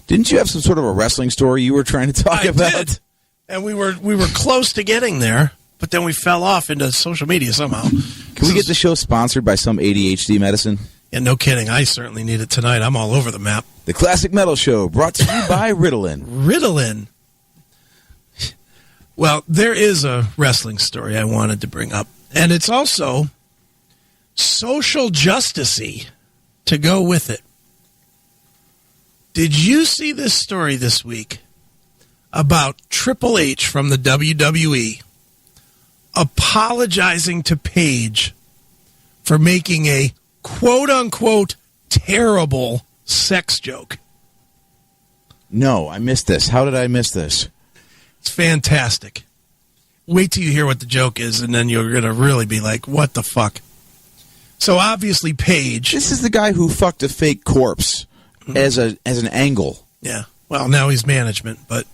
Didn't you have some sort of a wrestling story you were trying to talk about? I did. And we were close to getting there, but then we fell off into social media somehow. Can we get the show sponsored by some ADHD medicine? Yeah, no kidding. I certainly need it tonight. I'm all over the map. The Classic Metal Show, brought to you by Ritalin. Ritalin. Well, there is a wrestling story I wanted to bring up, and it's also social justice-y to go with it. Did you see this story this week about Triple H from the WWE apologizing to Paige for making a quote-unquote terrible sex joke? No, I missed this. How did I miss this? It's fantastic. Wait till you hear what the joke is, and then you're going to really be like, what the fuck? So obviously Paige... This is the guy who fucked a fake corpse as an angle. Yeah. Well, now he's management, but...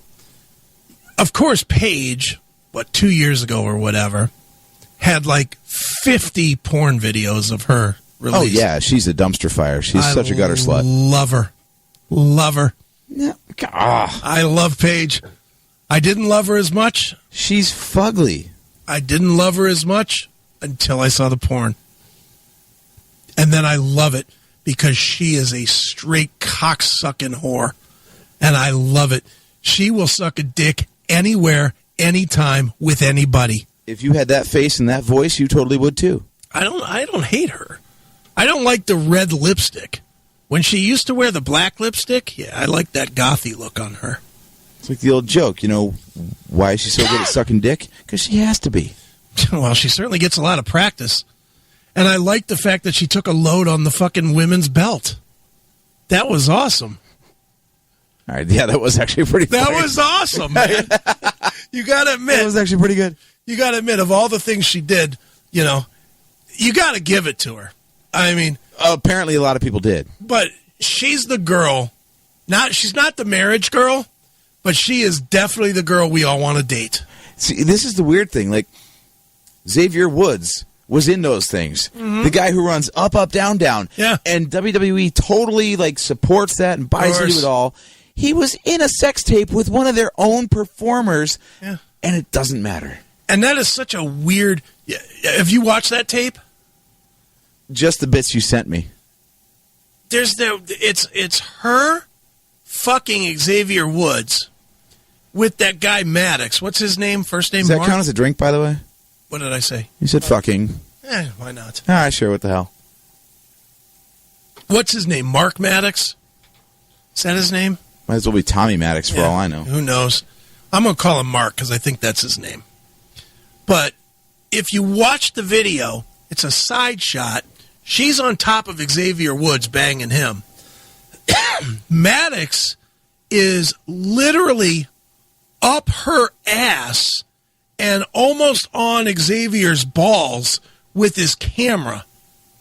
Of course, Paige, 2 years ago or whatever, had like 50 porn videos of her released. Oh, yeah, she's a dumpster fire. She's such a gutter slut. Love her. Yeah. I love Paige. I didn't love her as much. She's fugly. I didn't love her as much until I saw the porn. And then I love it because she is a straight cock-sucking whore. And I love it. She will suck a dick anywhere, anytime, with anybody. If you had that face and that voice, you totally would too. I don't hate her. I don't like the red lipstick. When she used to wear the black lipstick, yeah, I like that gothy look on her. It's like the old joke, why is she so good at sucking dick? Because she has to be. Well, she certainly gets a lot of practice. And I like the fact that she took a load on the fucking women's belt. That was awesome. All right, yeah, that was actually pretty funny. That was awesome, man. You got to admit. That was actually pretty good. You got to admit, of all the things she did, you got to give it to her. I mean. Apparently a lot of people did. But she's the girl. She's not the marriage girl, but she is definitely the girl we all want to date. See, this is the weird thing. Like, Xavier Woods was in those things. Mm-hmm. The guy who runs up, up, down, down. Yeah. And WWE totally, supports that and buys into it all. He was in a sex tape with one of their own performers, and it doesn't matter. And that is such a weird... Have you watched that tape? Just the bits you sent me. It's her fucking Xavier Woods with that guy Maddox. What's his name? First name? Does that Mark? count as a drink, by the way? What did I say? You said fucking. Why not? All right, sure. What the hell? What's his name? Mark Maddox? Is that his name? Might as well be Tommy Maddox for all I know. Who knows? I'm going to call him Mark because I think that's his name. But if you watch the video, it's a side shot. She's on top of Xavier Woods banging him. Maddox is literally up her ass and almost on Xavier's balls with his camera.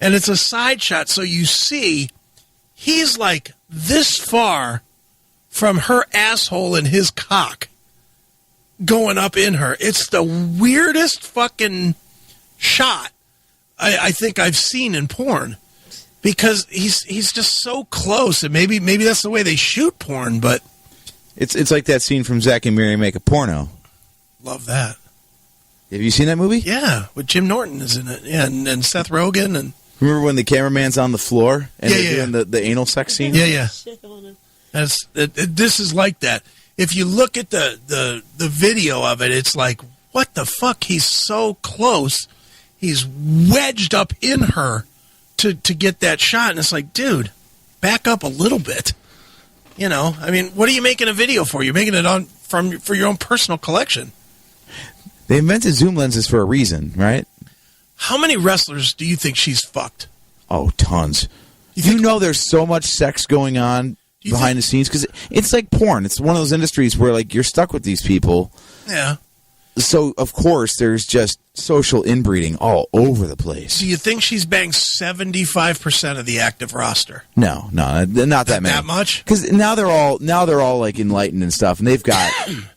And it's a side shot, so you see he's like this far from her asshole and his cock going up in her. It's the weirdest fucking shot I think I've seen in porn, because he's just so close, and maybe that's the way they shoot porn, but it's like that scene from Zack and Miri Make a Porno. Love that. Have you seen that movie? Yeah, with Jim Norton is in it. Yeah, and Seth Rogen. And remember when the cameraman's on the floor and they're doing the anal sex scene? Yeah. This is like that. If you look at the video of it, it's like, what the fuck? He's so close. He's wedged up in her to get that shot, and it's like, dude, back up a little bit. I mean, what are you making a video for? You're making it for your own personal collection. They invented zoom lenses for a reason, right? How many wrestlers do you think she's fucked? Oh, tons. You know there's so much sex going on behind the scenes, because it's like porn. It's one of those industries where you're stuck with these people. Yeah. So, of course, there's just social inbreeding all over the place. Do you think she's banged 75% of the active roster? No, not that many. That much? Because now they're all enlightened and stuff, and they've got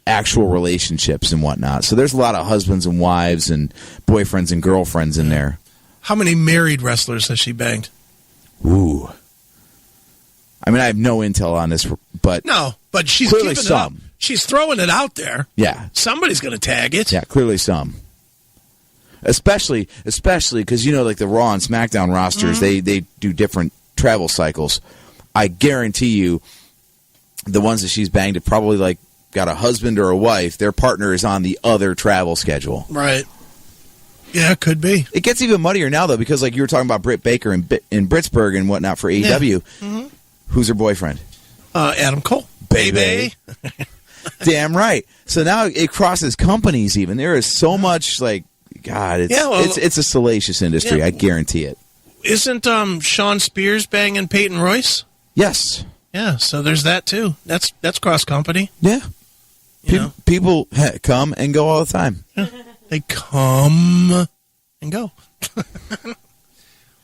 actual relationships and whatnot. So there's a lot of husbands and wives and boyfriends and girlfriends in there. How many married wrestlers has she banged? Ooh. I mean, I have no intel on this, but No, but she's clearly keeping it up. some. She's throwing it out there. Yeah. Somebody's going to tag it. Yeah, clearly some. Especially because, like the Raw and SmackDown rosters, they do different travel cycles. I guarantee you the ones that she's banged have probably, like, got a husband or a wife. Their partner is on the other travel schedule. Right. Yeah, it could be. It gets even muddier now, though, because, like, you were talking about Britt Baker in Britsburg and whatnot for AEW. Yeah. Mm-hmm. Who's her boyfriend? Adam Cole. Baby. Damn right. So now it crosses companies even. There is so much, like, God, it's a salacious industry. I guarantee it. Isn't Sean Spears banging Peyton Royce? Yes. Yeah, so there's that too. That's cross company. Yeah. People come and go all the time. Yeah. They come and go. Well,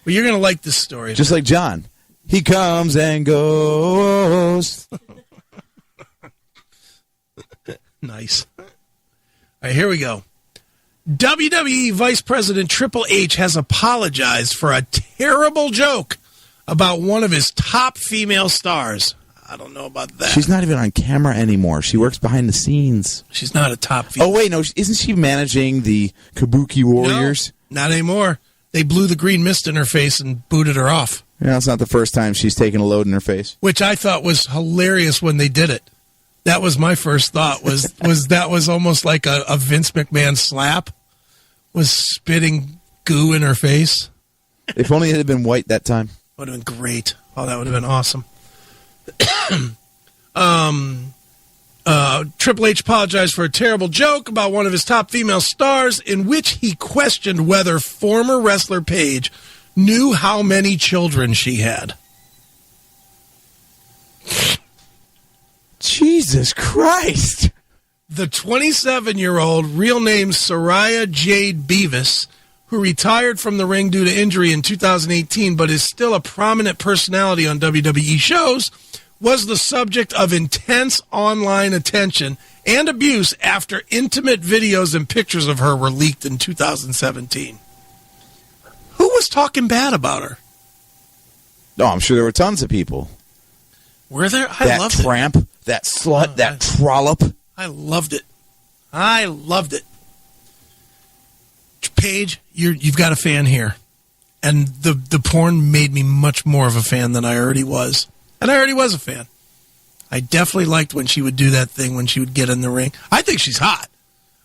you're going to like this story. Just like John. He comes and goes. Nice. All right, here we go. WWE Vice President Triple H has apologized for a terrible joke about one of his top female stars. I don't know about that. She's not even on camera anymore. She works behind the scenes. She's not a top female. Oh, wait, no. Isn't she managing the Kabuki Warriors? No, not anymore. They blew the green mist in her face and booted her off. Yeah, it's not the first time she's taken a load in her face. Which I thought was hilarious when they did it. That was my first thought, was that was almost like a Vince McMahon slap, was spitting goo in her face. If only it had been white that time. Would have been great. Oh, that would have been awesome. Triple H apologized for a terrible joke about one of his top female stars in which he questioned whether former wrestler Paige knew how many children she had. Jesus Christ. The 27-year-old, real name Soraya Jade Beavis, who retired from the ring due to injury in 2018 but is still a prominent personality on WWE shows, was the subject of intense online attention and abuse after intimate videos and pictures of her were leaked in 2017. Who was talking bad about her? Oh, I'm sure there were tons of people. Were there? That tramp, that slut, that trollop. I loved it. I loved it. Paige, you've got a fan here. And the porn made me much more of a fan than I already was. And I already was a fan. I definitely liked when she would do that thing when she would get in the ring. I think she's hot.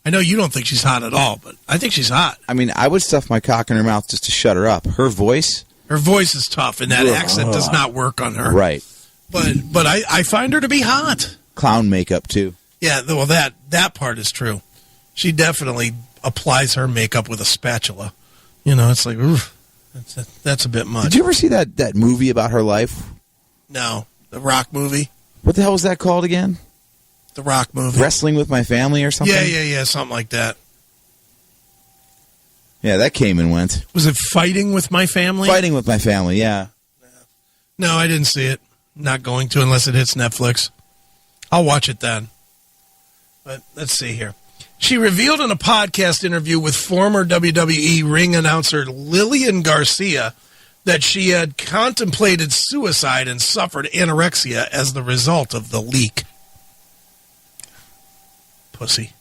I know you don't think she's hot at all, but I think she's hot. I mean, I would stuff my cock in her mouth just to shut her up. Her voice is tough, and that accent does not work on her. Right. But I find her to be hot. Clown makeup, too. Yeah, well, that part is true. She definitely applies her makeup with a spatula. It's like, oof, that's a bit much. Did you ever see that movie about her life? No, the Rock movie. What the hell was that called again? The Rock movie. Wrestling with My Family or something? Yeah, something like that. Yeah, that came and went. Was it Fighting with My Family? Fighting with My Family, yeah. No, I didn't see it. Not going to unless it hits Netflix. I'll watch it then. But let's see here. She revealed in a podcast interview with former WWE ring announcer Lillian Garcia that she had contemplated suicide and suffered anorexia as the result of the leak. Pussy.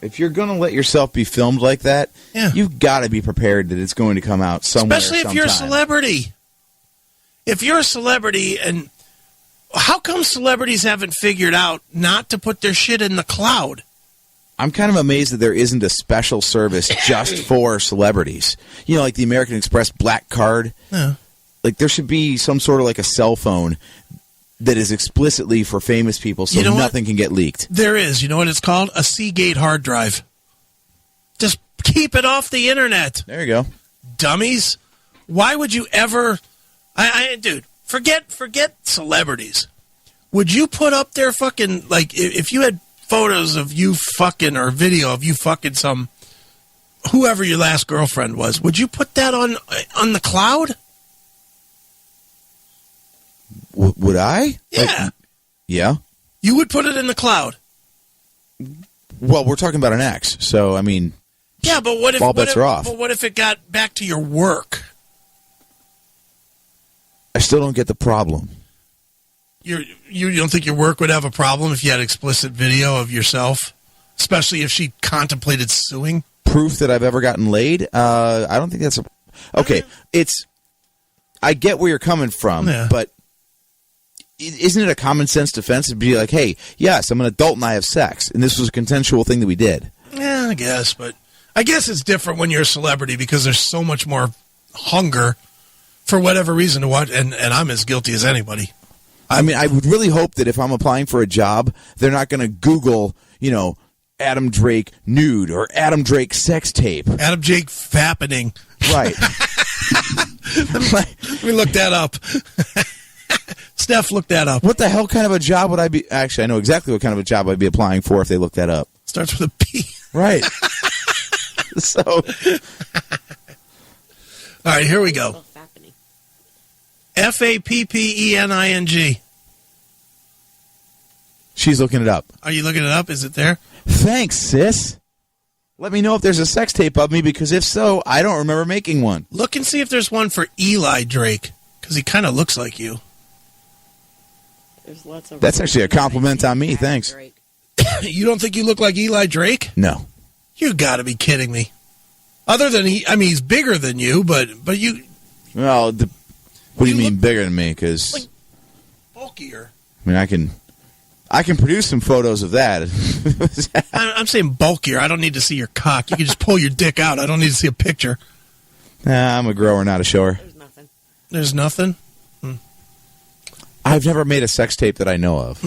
If you're going to let yourself be filmed like that, you've got to be prepared that it's going to come out somewhere. Especially if you're a celebrity. If you're a celebrity, and how come celebrities haven't figured out not to put their shit in the cloud? I'm kind of amazed that there isn't a special service just for celebrities. Like the American Express Black Card. Yeah. Like there should be some sort of like a cell phone that is explicitly for famous people so nothing can get leaked. There is. You know what it's called? A Seagate hard drive. Just keep it off the internet. There you go. Dummies. Why would you ever... dude, forget celebrities. Would you put up their fucking... Like, if you had photos of you fucking or video of you fucking some... Whoever your last girlfriend was, would you put that on the cloud? Would I? Yeah. Yeah. You would put it in the cloud. Well, we're talking about an ex, so I mean... Yeah, but all bets are off. But what if it got back to your work? I still don't get the problem. You don't think your work would have a problem if you had explicit video of yourself, especially if she contemplated suing? Proof that I've ever gotten laid? I don't think that's a... Okay, I get where you're coming from, but isn't it a common sense defense to be like, hey, yes, I'm an adult and I have sex, and this was a consensual thing that we did? Yeah, I guess, but I guess it's different when you're a celebrity because there's so much more hunger for whatever reason to watch, and I'm as guilty as anybody. I mean, I would really hope that if I'm applying for a job, they're not going to Google, Adam Drake nude or Adam Drake sex tape. Adam Drake fappening. Right. Let me look that up. Steph, look that up. What the hell kind of a job would I be... Actually, I know exactly what kind of a job I'd be applying for if they look that up. Starts with a P. Right. So... All right, here we go. Fappening. She's looking it up. Are you looking it up? Is it there? Thanks, sis. Let me know if there's a sex tape of me, because if so, I don't remember making one. Look and see if there's one for Eli Drake, because he kind of looks like you. There's lots of... That's actually a compliment on me, thanks. You don't think you look like Eli Drake? No. You got to be kidding me. Other than he's bigger than you, but you... Well, what do you mean bigger than me? Because... Like, bulkier. I mean, I can produce some photos of that. I'm saying bulkier. I don't need to see your cock. You can just pull your dick out. I don't need to see a picture. Nah, I'm a grower, not a shower. There's nothing. There's nothing? I've never made a sex tape that I know of.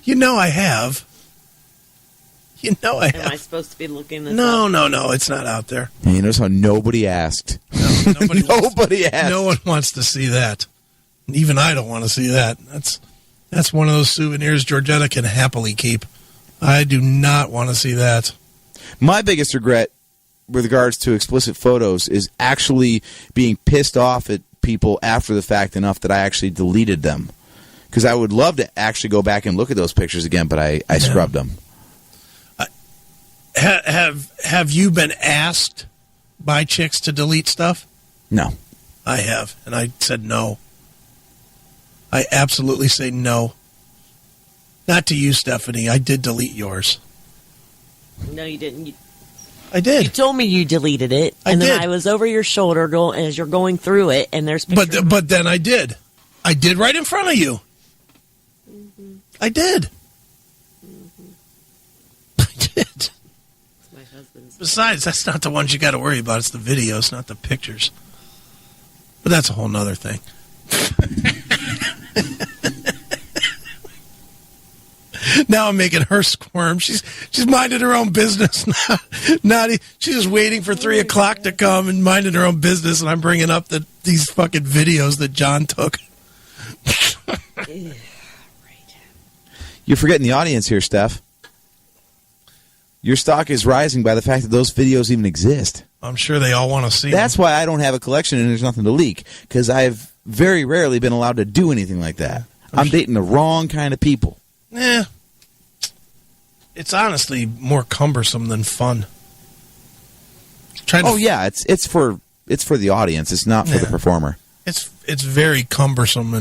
You know I have. You know I have. Am I supposed to be looking this No, up? No, it's not out there. And you notice how nobody asked. No, Nobody asked. No one wants to see that. Even I don't want to see that. That's one of those souvenirs Georgetta can happily keep. I do not want to see that. My biggest regret with regards to explicit photos is actually being pissed off at people after the fact enough that I actually deleted them. Because I would love to actually go back and look at those pictures again, but I scrubbed them. Have you been asked by chicks to delete stuff? No. I have, and I said no. I absolutely say no. Not to you, Stephanie. I did delete yours. No, you didn't. I did. You told me you deleted it, and then I was over your shoulder as you're going through it, and there's pictures. But then I did. I did right in front of you. Mm-hmm. I did. Mm-hmm. I did. My husband's. Besides, that's not the ones you got to worry about. It's the videos, not the pictures. But that's a whole nother thing. Now I'm making her squirm. She's minding her own business. She's just waiting for 3 o'clock to come and minding her own business, and I'm bringing up these fucking videos that John took. Right. You're forgetting the audience here, Steph. Your stock is rising by the fact that those videos even exist. I'm sure they all want to see That's them. why I don't have a collection and there's nothing to leak, because I've very rarely been allowed to do anything like that. I'm dating the wrong kind of people. It's honestly more cumbersome than fun. Yeah, it's for the audience. It's not for the performer. It's very cumbersome,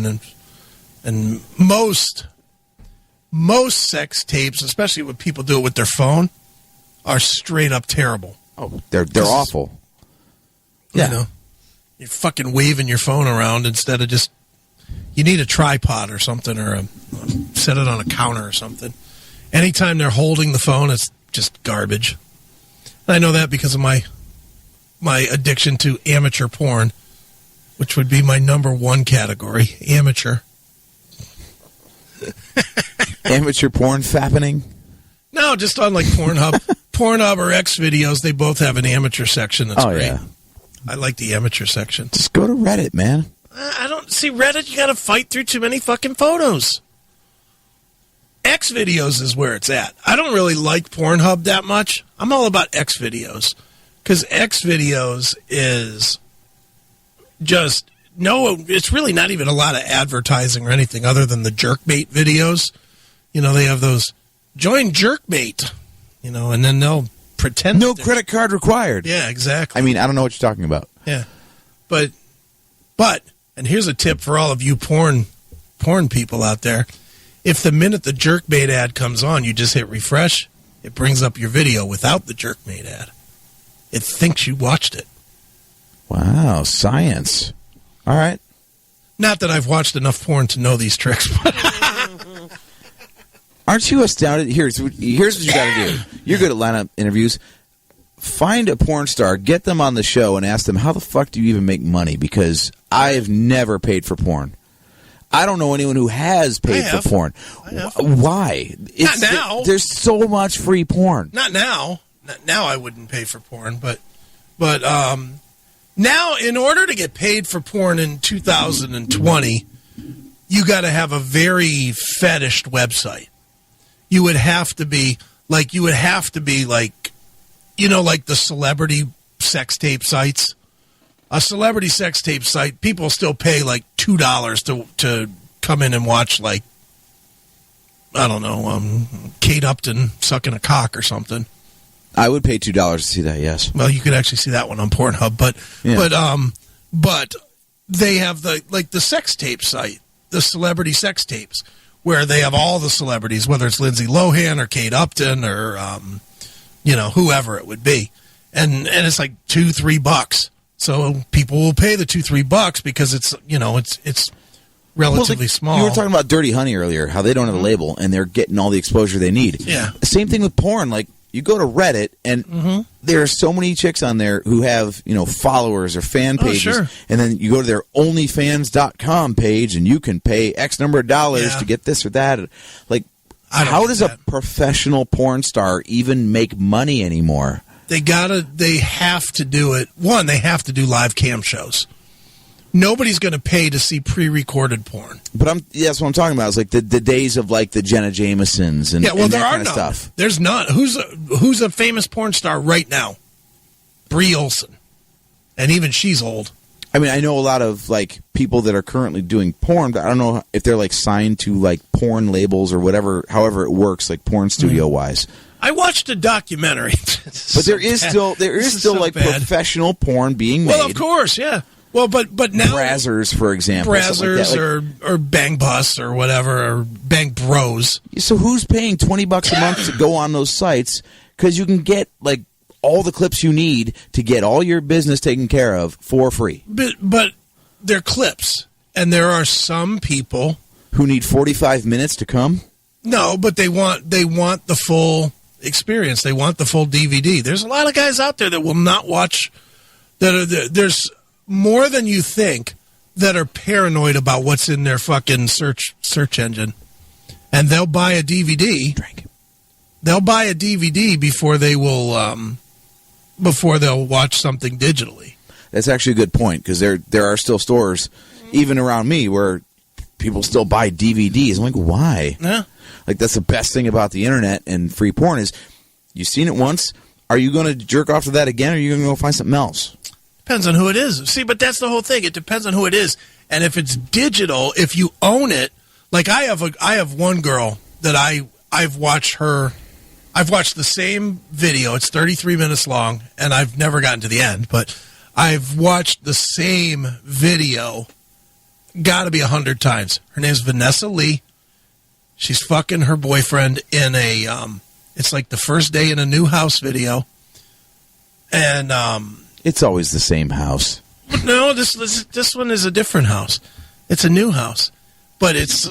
and most sex tapes, especially when people do it with their phone, are straight up terrible. Oh, they're awful. You know, you're fucking waving your phone around instead of just. You need a tripod or something, or set it on a counter or something. Anytime they're holding the phone, it's just garbage. And I know that because of my addiction to amateur porn, which would be my number one category, amateur. Amateur porn fappening? No, just on like Pornhub. Pornhub or X videos, they both have an amateur section that's great. Yeah. I like the amateur section. Just go to Reddit, man. I don't see Reddit. You got to fight through too many fucking photos. X videos is where it's at. I don't really like Pornhub that much. I'm all about X videos because X videos is just it's really not even a lot of advertising or anything other than the jerkbait videos. You know, they have those join jerkbait, and then they'll pretend. No credit card required. Yeah, exactly. I mean, I don't know what you're talking about. Yeah, but, and here's a tip for all of you porn people out there. If the minute the Jerkbait ad comes on, you just hit refresh, it brings up your video without the Jerkbait ad. It thinks you watched it. Wow, science. All right. Not that I've watched enough porn to know these tricks, but aren't you astounded? Here's what you got to do. You're good at lineup interviews. Find a porn star, get them on the show, and ask them, how the fuck do you even make money? Because I have never paid for porn. I don't know anyone who has paid for porn. Why? Not now. There's so much free porn. Not now. Now I wouldn't pay for porn, but now in order to get paid for porn in 2020, you got to have a very fetished website. You would have to be like like the celebrity sex tape sites. A celebrity sex tape site, people still pay like $2 to come in and watch, like, I don't know, Kate Upton sucking a cock or something. I would pay $2 to see that. Yes. Well, you could actually see that one on Pornhub, but they have the sex tape site, the celebrity sex tapes, where they have all the celebrities, whether it's Lindsay Lohan or Kate Upton or whoever it would be, and it's like $2-3. So people will pay the $2-3 because it's relatively small. You were talking about Dirty Honey earlier, how they don't have a label and they're getting all the exposure they need. Yeah. Same thing with porn. Like, you go to Reddit and there are so many chicks on there who have, followers or fan pages. Sure. And then you go to their onlyfans.com page and you can pay X number of dollars to get this or that. Like, how does a professional porn star even make money anymore? They have to do it. One, they have to do live cam shows. Nobody's going to pay to see pre-recorded porn. But that's what I'm talking about. It's like the days of like the Jenna Jamesons and, and that kind of stuff. There's none. Who's a famous porn star right now? Brie Olson. And even she's old. I mean, I know a lot of like people that are currently doing porn, but I don't know if they're like signed to like porn labels or whatever, however it works, like porn studio wise. I watched a documentary. But there is still like professional porn being made. Well, of course, yeah. Well, but now Brazzers, for example, Brazzers like or Bang Bus or whatever, or Bang Bros. So who's paying $20 a month to go on those sites? Because you can get like all the clips you need to get all your business taken care of for free. But they're clips, and there are some people who need 45 minutes to come. No, but they want the full experience. They want the full DVD. There's a lot of guys out there that will not watch. There's more than you think that are paranoid about what's in their fucking search engine, and they'll buy a DVD. They'll buy a DVD before they will before they'll watch something digitally. That's actually a good point, because there are still stores, even around me, where people still buy DVDs. I'm like, why? Yeah. Like, that's the best thing about the internet and free porn is you've seen it once. Are you going to jerk off to that again, or are you going to go find something else? Depends on who it is. See, but that's the whole thing. It depends on who it is. And if it's digital, if you own it, like I have one girl that I've watched her. I've watched the same video. It's 33 minutes long, and I've never gotten to the end. But I've watched the same video, got to be 100 times. Her name's Vanessa Lee. She's fucking her boyfriend in a. It's like the first day in a new house video, and it's always the same house. No, this one is a different house. It's a new house, but it's.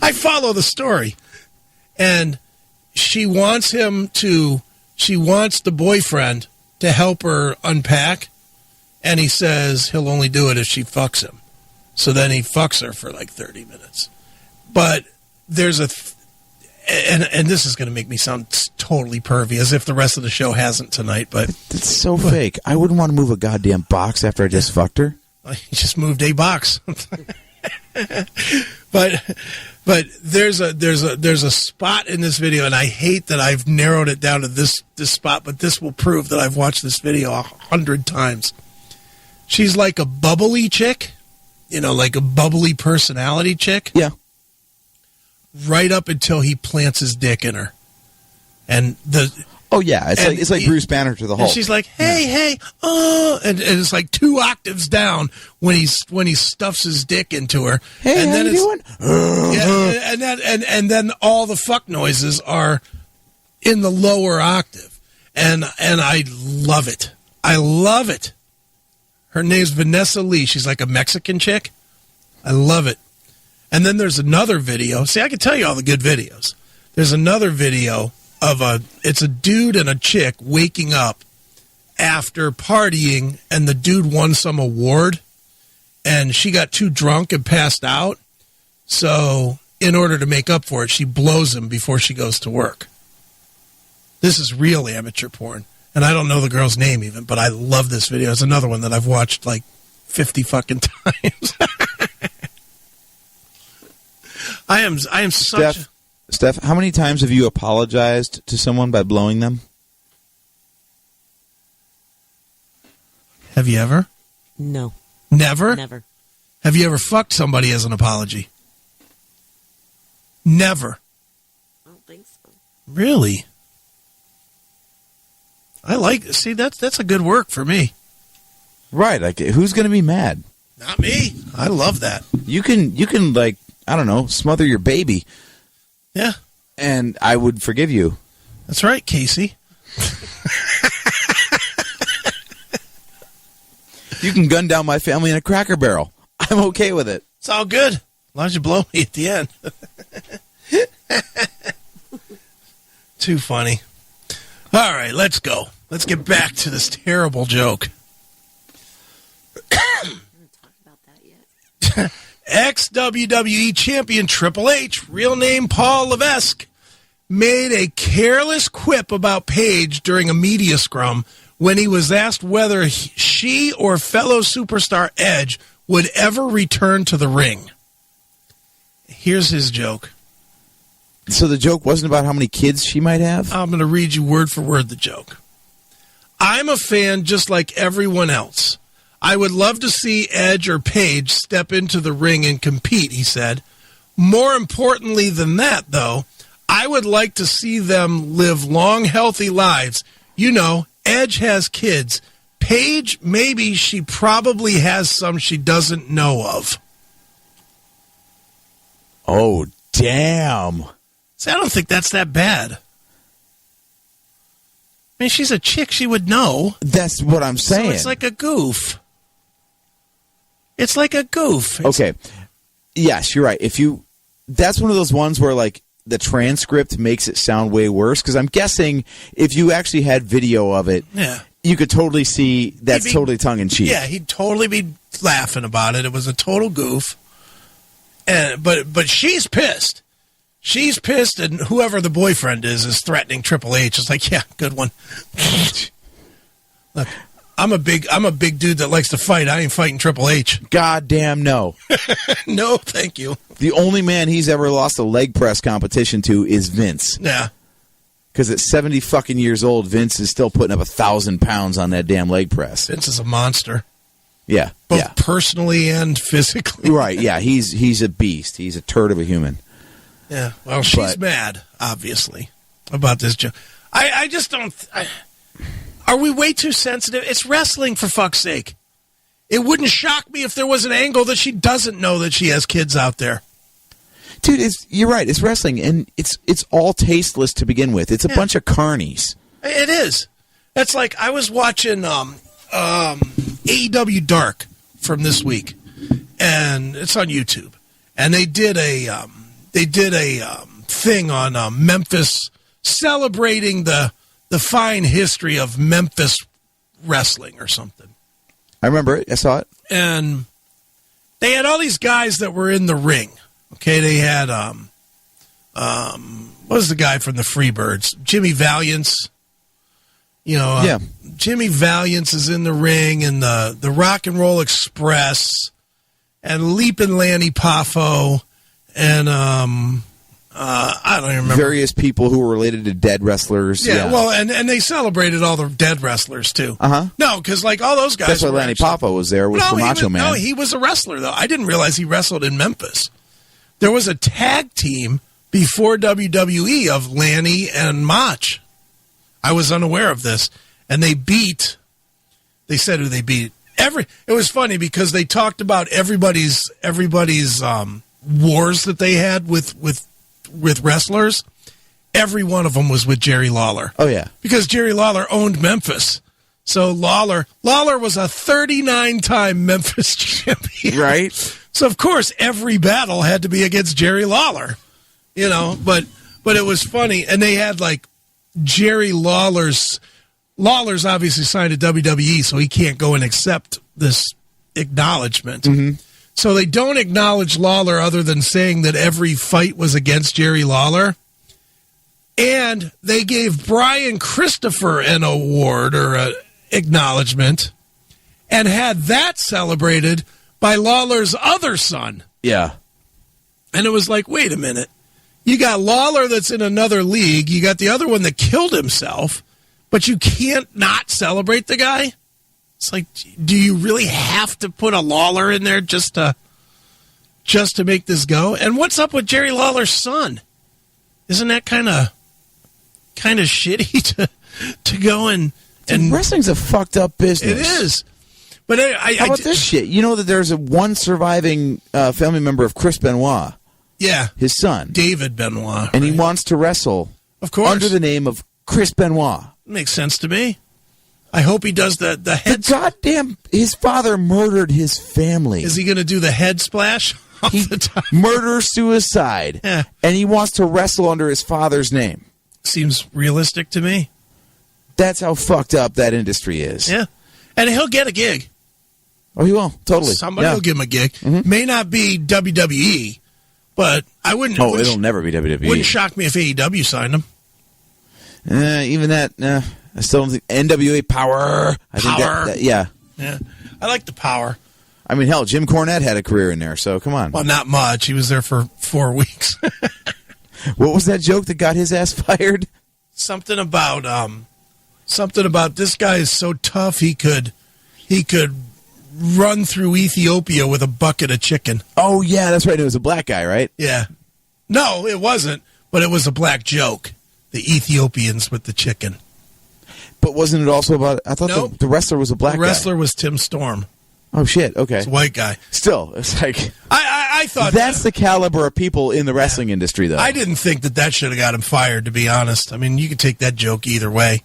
I follow the story, and. She wants the boyfriend to help her unpack, and he says he'll only do it if she fucks him. So then he fucks her for like 30 minutes. But there's and this is going to make me sound totally pervy, as if the rest of the show hasn't tonight. But it's so fake. I wouldn't want to move a goddamn box after I just fucked her. I just moved a box. But there's a spot in this video, and I hate that I've narrowed it down to this spot, but this will prove that I've watched this video 100 times. She's like a bubbly chick, like a bubbly personality chick. Yeah. Right up until he plants his dick in her. And Oh yeah, it's like Bruce Banner to the Hulk. And she's like, hey, and it's like 2 octaves down when he stuffs his dick into her. Hey, and how then you doing? And then all the fuck noises are in the lower octave, and I love it. I love it. Her name's Vanessa Lee. She's like a Mexican chick. I love it. And then there's another video. See, I can tell you all the good videos. There's another video of it's a dude and a chick waking up after partying, and the dude won some award, and she got too drunk and passed out. So in order to make up for it, she blows him before she goes to work. This is real amateur porn. And I don't know the girl's name even, but I love this video. It's another one that I've watched like 50 fucking times. I am such... Steph, how many times have you apologized to someone by blowing them? Have you ever? No. Never? Never. Have you ever fucked somebody as an apology? Never. I don't think so. Really? See, that's a good work for me. Right. Like, who's going to be mad? Not me. I love that. You can like, I don't know, smother your baby. Yeah. And I would forgive you. That's right, Casey. You can gun down my family in a Cracker Barrel. I'm okay with it. It's all good. As long as you blow me at the end. Too funny. All right, let's go. Let's get back to this terrible joke. I haven't talked about that yet. Ex-WWE champion Triple H, real name Paul Levesque, made a careless quip about Paige during a media scrum when he was asked whether she or fellow superstar Edge would ever return to the ring. Here's his joke. So the joke wasn't about how many kids she might have? I'm going to read you word for word the joke. I'm a fan just like everyone else. I would love to see Edge or Paige step into the ring and compete, he said. More importantly than that, though, I would like to see them live long, healthy lives. You know, Edge has kids. Paige, maybe she probably has some she doesn't know of. Oh, damn. See, I don't think that's that bad. I mean, she's a chick. She would know. That's what I'm saying. So it's like a goof. It's like a goof. Okay. Yes, you're right. That's one of those ones where, like, the transcript makes it sound way worse, because I'm guessing if you actually had video of it, you could totally see that's totally tongue-in-cheek. Yeah, he'd totally be laughing about it. It was a total goof. But she's pissed. She's pissed, and whoever the boyfriend is threatening Triple H. It's like, yeah, good one. Look, I'm a big dude that likes to fight. I ain't fighting Triple H. Goddamn no. No, thank you. The only man he's ever lost a leg press competition to is Vince. Yeah. Because at 70 fucking years old, Vince is still putting up 1,000 pounds on that damn leg press. Vince is a monster. Yeah. Both personally and physically. Right, yeah. He's a beast. He's a turd of a human. Yeah. Well, she's mad, obviously, about this joke. I just don't... Are we way too sensitive? It's wrestling, for fuck's sake. It wouldn't shock me if there was an angle that she doesn't know that she has kids out there. Dude, you're right. It's wrestling, and it's all tasteless to begin with. It's a bunch of carnies. It is. That's like, I was watching AEW Dark from this week, and it's on YouTube. And they did a thing on Memphis, celebrating the fine history of Memphis wrestling or something. I remember it. I saw it. And they had all these guys that were in the ring. Okay, they had what was the guy from the Freebirds? Jimmy Valiance. You know, Jimmy Valiance is in the ring, and the Rock and Roll Express, and Leapin' Lanny Poffo, and I don't even remember. Various people who were related to dead wrestlers. Yeah. Well, and they celebrated all the dead wrestlers, too. Uh-huh. No, because, like, all those guys... That's why Lanny Poffo was there with the Macho Man. No, he was a wrestler, though. I didn't realize he wrestled in Memphis. There was a tag team before WWE of Lanny and Mach. I was unaware of this. And they said who they beat. It was funny because they talked about everybody's wars that they had with wrestlers. Every one of them was with Jerry Lawler. Oh, yeah. Because Jerry Lawler owned Memphis. So Lawler was a 39-time Memphis champion. Right. So, of course, every battle had to be against Jerry Lawler. But it was funny. And they had, like, Jerry Lawler's obviously signed to WWE, so he can't go and accept this acknowledgement. Mm-hmm. So they don't acknowledge Lawler other than saying that every fight was against Jerry Lawler. And they gave Brian Christopher an award or an acknowledgement and had that celebrated by Lawler's other son. Yeah. And it was like, wait a minute. You got Lawler that's in another league. You got the other one that killed himself, but you can't not celebrate the guy? It's like, do you really have to put a Lawler in there just to make this go? And what's up with Jerry Lawler's son? Isn't that kind of shitty to go and wrestling's a fucked up business. It is. But how about this shit? You know that there's one surviving family member of Chris Benoit. Yeah, his son, David Benoit, and he wants to wrestle, of course, under the name of Chris Benoit. Makes sense to me. I hope he does the head. Goddamn, his father murdered his family. Is he going to do the head splash? Murder suicide, yeah. And he wants to wrestle under his father's name. Seems realistic to me. That's how fucked up that industry is. Yeah, and he'll get a gig. Oh, he will. Totally. Somebody will give him a gig. Mm-hmm. May not be WWE, but I wouldn't. Oh, it'll never be WWE. Wouldn't shock me if AEW signed him. Even that, I still don't think NWA Power. I think that, yeah. I like the Power. I mean, hell, Jim Cornette had a career in there, so come on. Well, not much. He was there for 4 weeks. What was that joke that got his ass fired? Something about this guy is so tough he could run through Ethiopia with a bucket of chicken. Oh yeah, that's right. It was a black guy, right? Yeah. No, it wasn't, but it was a black joke. The Ethiopians with the chicken. But wasn't it also about? I thought nope. the wrestler was a black guy. The wrestler was Tim Storm. Oh shit! Okay, it's a white guy. Still, it's like I thought that's the caliber of people in the wrestling industry, though. I didn't think that should have got him fired. To be honest, I mean, you could take that joke either way.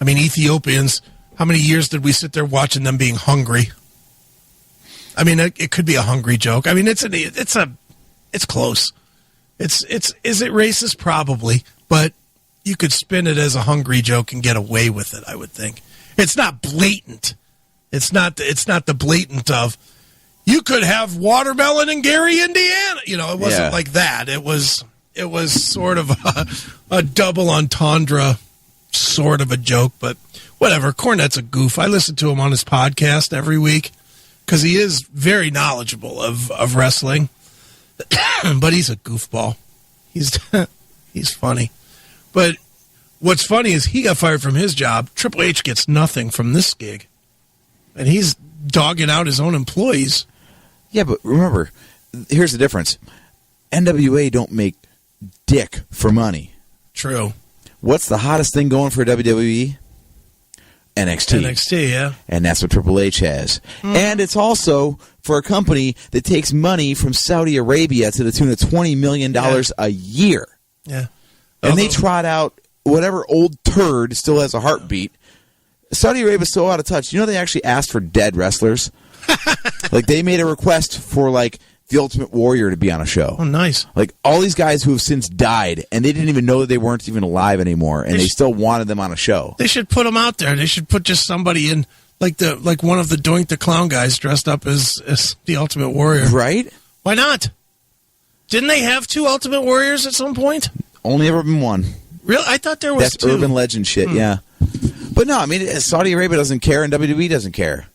I mean, Ethiopians. How many years did we sit there watching them being hungry? I mean, it could be a hungry joke. I mean, it's close. Is it racist? Probably, but you could spin it as a hungry joke and get away with it. I would think it's not blatant. It's not the blatant of you could have watermelon in Gary, Indiana. It wasn't like that. It was sort of a double entendre sort of a joke, but whatever. Cornette's a goof. I listen to him on his podcast every week because he is very knowledgeable of wrestling, but he's a goofball. He's funny. But what's funny is he got fired from his job. Triple H gets nothing from this gig. And he's dogging out his own employees. Yeah, but remember, here's the difference. NWA don't make dick for money. True. What's the hottest thing going for WWE? NXT. NXT, yeah. And that's what Triple H has. And it's also for a company that takes money from Saudi Arabia to the tune of $20 million a year. Yeah. And they trot out whatever old turd still has a heartbeat. Saudi Arabia's so out of touch. They actually asked for dead wrestlers. Like, they made a request for, like, the Ultimate Warrior to be on a show. Oh, nice. Like, all these guys who have since died, and they didn't even know that they weren't even alive anymore, and they still wanted them on a show. They should put them out there. They should put just somebody in, like one of the Doink the Clown guys dressed up as the Ultimate Warrior. Right? Why not? Didn't they have 2 Ultimate Warriors at some point? Only ever been one. Really? I thought there was That's 2. urban legend shit, yeah. But no, I mean, Saudi Arabia doesn't care, and WWE doesn't care.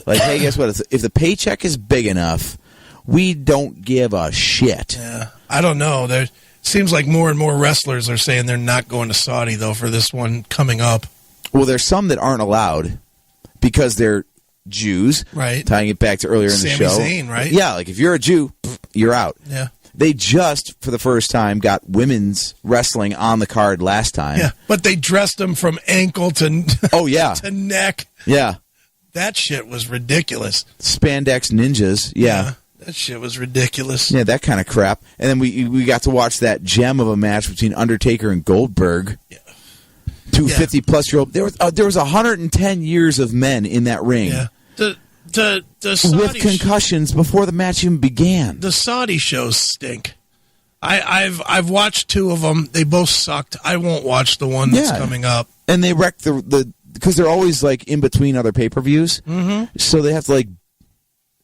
Like, hey, guess what? If the paycheck is big enough, we don't give a shit. Yeah, I don't know. There seems like more and more wrestlers are saying they're not going to Saudi, though, for this one coming up. Well, there's some that aren't allowed because they're Jews. Right. Tying it back to earlier in the show. Sami Zayn, right? Yeah, like if you're a Jew, you're out. Yeah. They just, for the first time, got women's wrestling on the card last time. Yeah, but they dressed them from ankle to to neck. Yeah. That shit was ridiculous. Spandex ninjas. Yeah. That shit was ridiculous. Yeah, that kind of crap. And then we got to watch that gem of a match between Undertaker and Goldberg. Yeah. Two 50-plus-year-old. There was 110 years of men in that ring. Yeah. The Saudi with concussions before the match even began. The Saudi shows stink. I've watched 2 of them. They both sucked. I won't watch the one that's coming up. And they wreck because they're always like in between other pay-per-views. Mm-hmm. So they have to like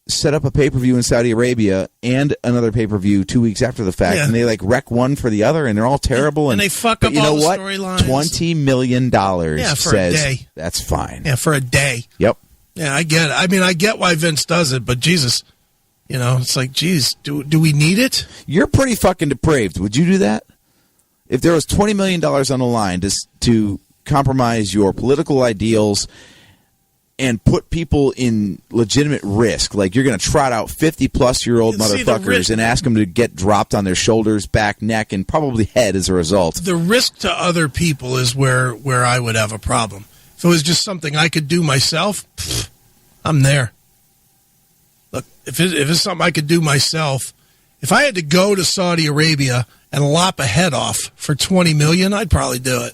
set up a pay-per-view in Saudi Arabia and another pay-per-view 2 weeks after the fact, and they like wreck one for the other, and they're all terrible. And they fuck up all the storylines. $20 million for a day. That's fine. Yeah, for a day. Yep. Yeah, I get it. I mean, I get why Vince does it, but Jesus, it's like, geez, do we need it? You're pretty fucking depraved. Would you do that? If there was $20 million on the line to compromise your political ideals and put people in legitimate risk, like you're going to trot out 50-plus-year-old motherfuckers and ask them to get dropped on their shoulders, back, neck, and probably head as a result. The risk to other people is where I would have a problem. If it was just something I could do myself, I'm there. Look, if it's something I could do myself, if I had to go to Saudi Arabia and lop a head off for $20 million, I'd probably do it.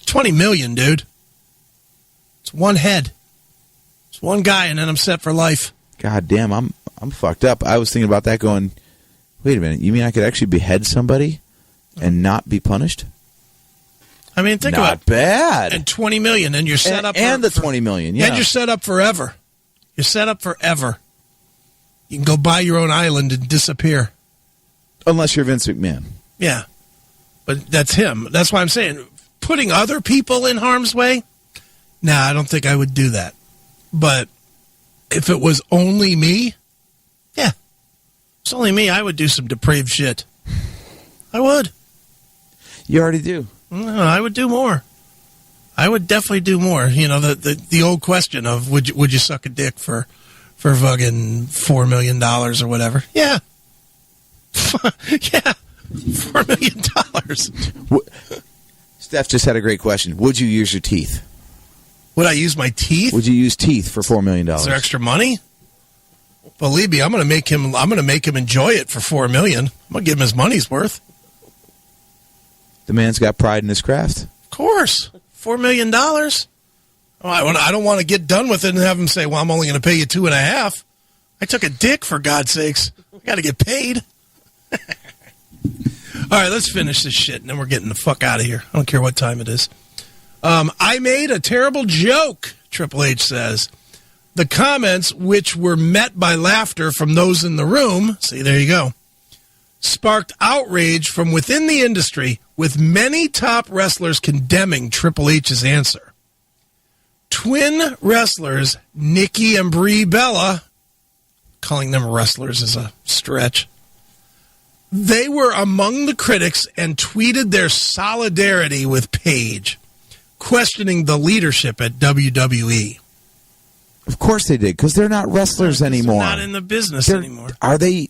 $20 million, dude. It's one head. It's one guy, and then I'm set for life. God damn, I'm fucked up. I was thinking about that going, wait a minute, you mean I could actually behead somebody and not be punished? I mean, think about it. Not bad. And $20 million, and you're set up. And the $20 million, yeah. And you're set up forever. You're set up forever. You can go buy your own island and disappear. Unless you're Vince McMahon. Yeah. But that's him. That's why I'm saying, putting other people in harm's way, I don't think I would do that. But if it was only me, if it's only me, I would do some depraved shit. I would. You already do. No, I would do more. I would definitely do more. The old question of would you suck a dick for fucking $4 million or whatever? Yeah. Yeah. $4 million. Steph just had a great question. Would you use your teeth? Would I use my teeth? Would you use teeth for $4 million? Is there extra money? Believe me, I'm going to make him enjoy it for $4 million. I'm going to give him his money's worth. The man's got pride in his craft. Of course. $4 million. I don't want to get done with it and have him say, well, I'm only going to pay you $2.5 million. I took a dick, for God's sakes. I got to get paid. All right, let's finish this shit, and then we're getting the fuck out of here. I don't care what time it is. I made a terrible joke, Triple H says. The comments, which were met by laughter from those in the room, see, there you go, sparked outrage from within the industry, with many top wrestlers condemning Triple H's answer. Twin wrestlers Nikki and Brie Bella, calling them wrestlers is a stretch, they were among the critics and tweeted their solidarity with Paige, questioning the leadership at WWE. Of course they did, because they're not wrestlers anymore. They're not in the business anymore. Are they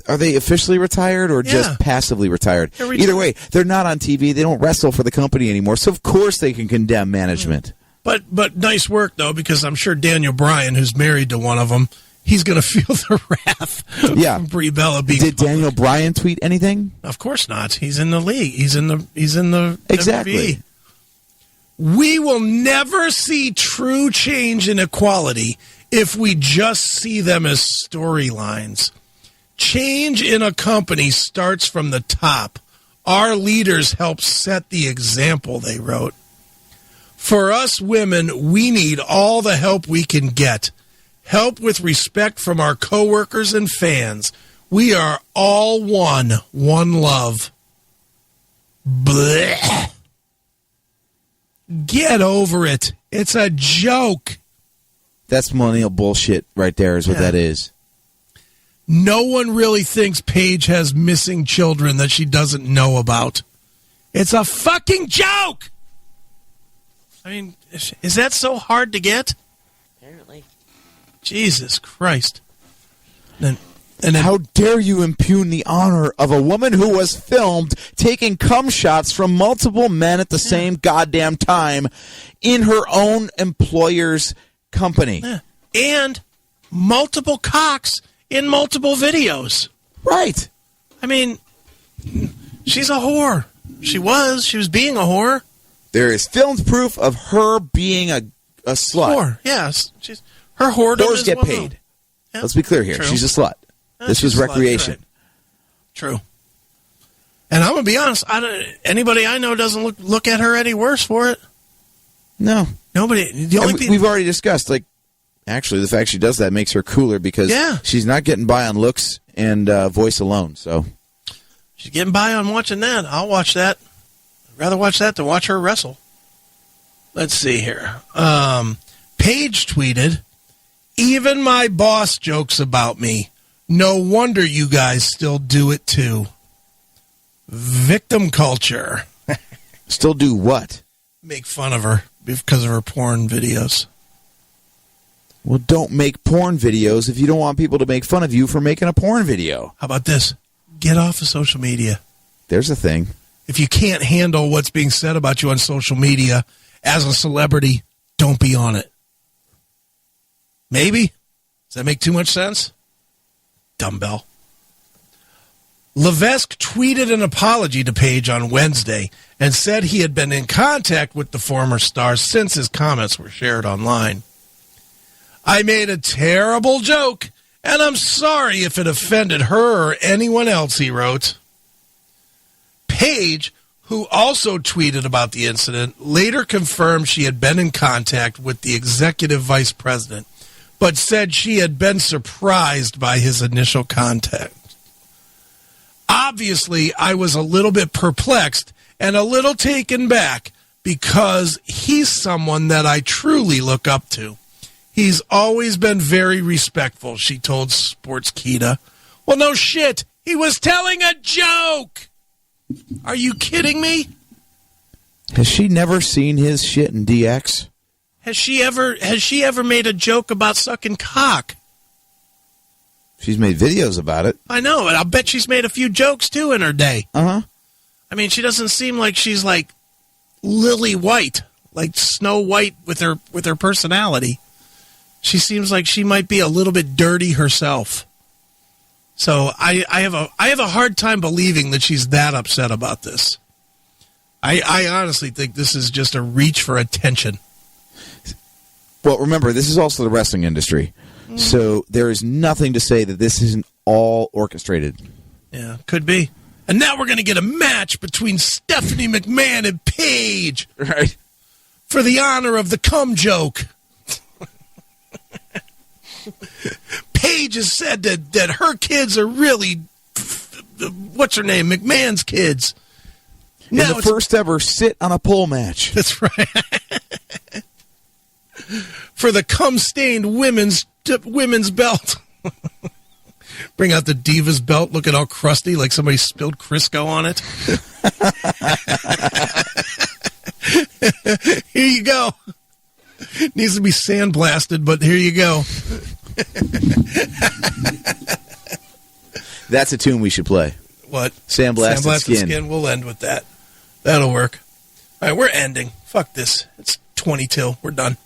officially retired or just passively retired? Either way, they're not on TV. They don't wrestle for the company anymore. So, of course, they can condemn management. But nice work, though, because I'm sure Daniel Bryan, who's married to one of them, he's going to feel the wrath from Brie Bella being Did Daniel Bryan tweet anything? Of course not. He's in the league. He's in the exactly. WWE. We will never see true change in equality if we just see them as storylines. Change in a company starts from the top. Our leaders help set the example, they wrote. For us women, we need all the help we can get. Help with respect from our coworkers and fans. We are all one love. Blech. Get over it. It's a joke. That's millennial bullshit right there is what that is. No one really thinks Paige has missing children that she doesn't know about. It's a fucking joke! I mean, is that so hard to get? Apparently. Jesus Christ. Then And then, how dare you impugn the honor of a woman who was filmed taking cum shots from multiple men at the same goddamn time in her own employer's company. Yeah. And multiple cocks in multiple videos. Right. I mean, she's a whore. She was being a whore. There is filmed proof of her being a slut. Whore, yes. Her whoredom Whores is get well paid. known. Yeah. Let's be clear here. True. She's a slut. This She's was a slut, recreation. right. True. And I'm going to be honest, anybody I know doesn't look at her any worse for it. No. Nobody. The only people. We've already discussed, like, actually, the fact she does that makes her cooler because she's not getting by on looks and voice alone. So she's getting by on watching that. I'll watch that. I'd rather watch that than watch her wrestle. Let's see here. Paige tweeted, "Even my boss jokes about me. No wonder you guys still do it too. Victim culture." still do what? Make fun of her because of her porn videos. Well, don't make porn videos if you don't want people to make fun of you for making a porn video. How about this? Get off of social media. There's a thing. If you can't handle what's being said about you on social media as a celebrity, don't be on it. Maybe? Does that make too much sense? Dumbbell. Levesque tweeted an apology to Paige on Wednesday and said he had been in contact with the former star since his comments were shared online. "I made a terrible joke, and I'm sorry if it offended her or anyone else," he wrote. Paige, who also tweeted about the incident, later confirmed she had been in contact with the executive vice president, but said she had been surprised by his initial contact. "Obviously, I was a little bit perplexed and a little taken back because he's someone that I truly look up to. He's always been very respectful," she told Sportskeeda. Well, no shit. He was telling a joke. Are you kidding me? Has she never seen his shit in DX? Has she ever made a joke about sucking cock? She's made videos about it. I know, and I'll bet she's made a few jokes too in her day. Uh-huh. I mean, she doesn't seem like she's like Lily White, like Snow White with her personality. She seems like she might be a little bit dirty herself. So I have a hard time believing that she's that upset about this. I honestly think this is just a reach for attention. Well, remember, this is also the wrestling industry. So there is nothing to say that this isn't all orchestrated. Yeah, could be. And now we're going to get a match between Stephanie McMahon and Paige. Right. For the honor of the cum joke. Paige has said that her kids are really, what's her name, McMahon's kids. In the first ever sit on a pole match. That's right. For the cum-stained women's belt. Bring out the Divas belt looking all crusty like somebody spilled Crisco on it. Here you go. Needs to be sandblasted, but here you go. That's a tune we should play. What? Sandblasted Skin. We'll end with that. That'll work. All right, we're ending. Fuck this. It's 20 till. We're done.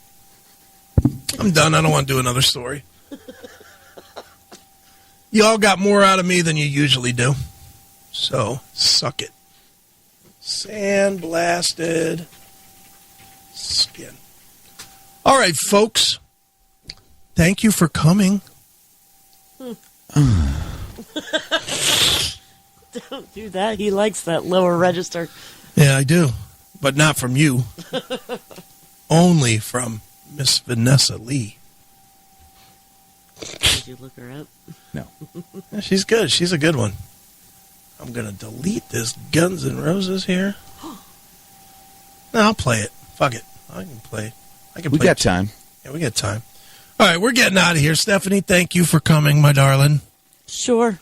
I'm done. I don't want to do another story. Y'all got more out of me than you usually do. So, suck it. Sandblasted Skin. All right, folks. Thank you for coming. Don't do that. He likes that lower register. Yeah, I do. But not from you. Only from Miss Vanessa Lee. Did you look her up? No. Yeah, she's good. She's a good one. I'm going to delete this Guns N' Roses here. No, I'll play it. Fuck it. I can play. We got time. Yeah, we got time. All right, we're getting out of here. Stephanie, thank you for coming, my darling. Sure.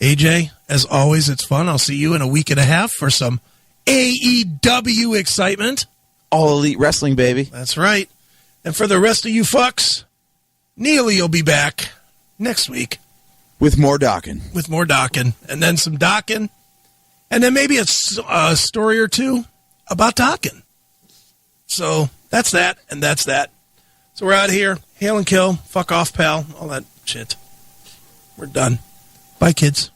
AJ, as always, it's fun. I'll see you in a week and a half for some AEW excitement. All Elite Wrestling, baby. That's right. And for the rest of you fucks, Neely will be back next week. With more docking. And then some docking. And then maybe a story or two about docking. So that's that, and that's that. So we're out here. Hail and kill. Fuck off, pal. All that shit. We're done. Bye, kids.